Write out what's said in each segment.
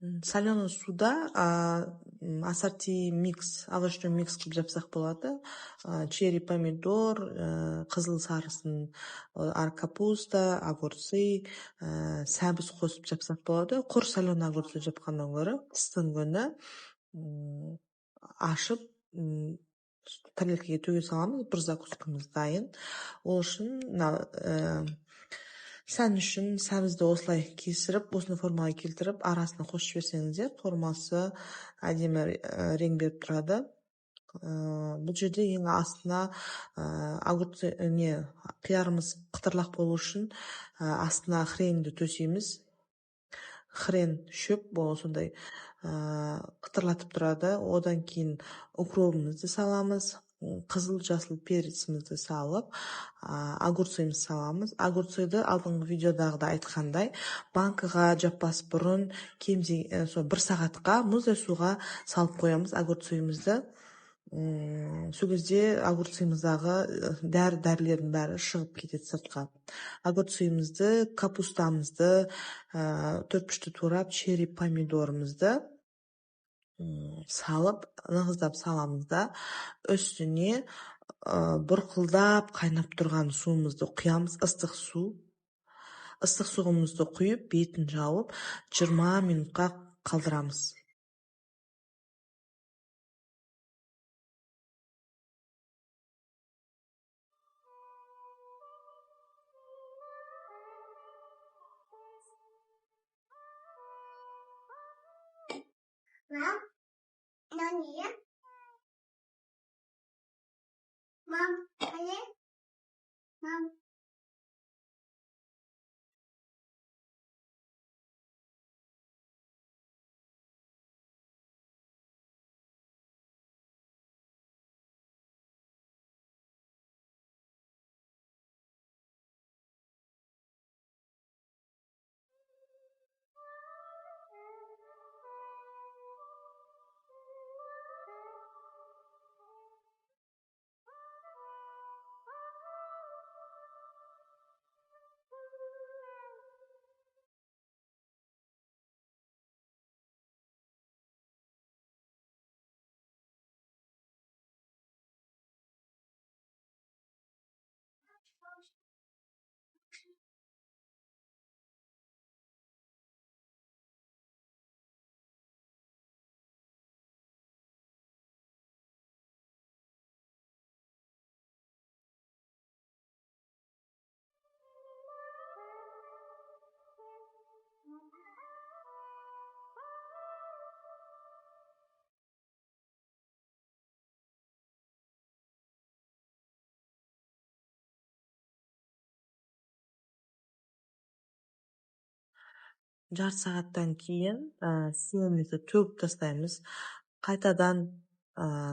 Соленый суда ассорти микс, овощной микс қылып жапсақ болады. Черри помидор, қызыл сарысын, капуста, огурцы, сәбіз қосып жапсақ болады. Құр соленый огурцы жапқаннан гөрі қыстың күні ашып тарелкаға төге саламыз. Бір закускамыз дайын. Ол үшін сән үшін сәбізді осылай кесіріп, осыны формаға келтіріп, арасына қосып жіберсеңіздер, формасы әдемі рең беріп тұрады. Бұл жерде ең астына қиярымыз қытырлақ болу үшін астына хренді төсейміз. Хрен шөп болу сондай қытырлатып тұрады. Одан кейін укробымызды саламыз. Қызыл жасыл перецімізді салып, огурцымызды саламыз. Огурцыйды алдыңғы видеодағыда айтқандай, банкаға жаппас бұрын бір сағатқа мұздай суға салып қоямыз огурцыйымызды. Сол кезде огурцыйымыздағы дәрілердің бәрі шығып кетеді сыртқа. Огурцыйымызды, капустамызды, 4-5 турап, черри помидорымызды салып, нығыздап саламыз да, үстіне бұрқылдап қайнап тұрған суымызды құямыз, ыстық су. Ыстық суымызды құйып, бетін жауып, 20 минутқа қалдырамыз. Жарты сағаттан кейін суымызды төгіп тастаймыз. Қайтадан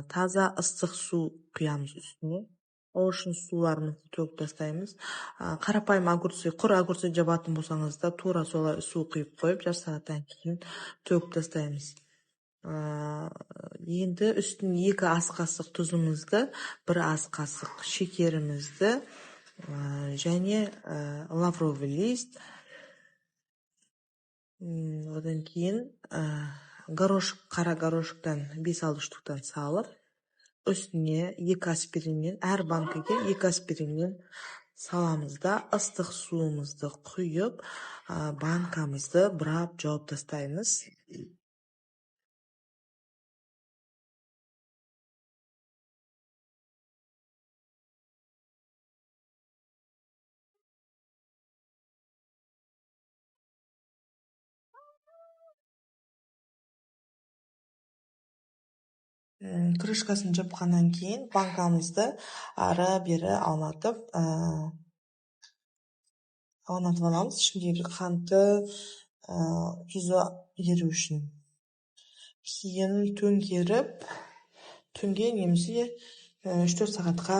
таза ыстық су құямыз үстіне. Ол үшін суларымызды төгіп тастаймыз. Қарапайым огурцы, құр огурцы жабатын болсаңыз да, тура солай су құйып қойып, жарты сағаттан кейін төгіп тастаймыз. Енді үстіне 2 ас қасық тұзымызды, 1 ас қасық шекерімізді және лавровый лист, одан кейін горошек, қара горошектен 5-6 штуктан салып, үстіне 2 аспириннен, әр банкіге 2 аспириннен саламыз да, ыстық суымызды құйып, банкамызды бұрап жауып тастаймыз. Крышкасын жапқаннан кейін банкамызды ары-бері аунатып аламыз, ішіндегі қанты тұзы еру үшін. Кейін төңге немесе 3-4 сағатқа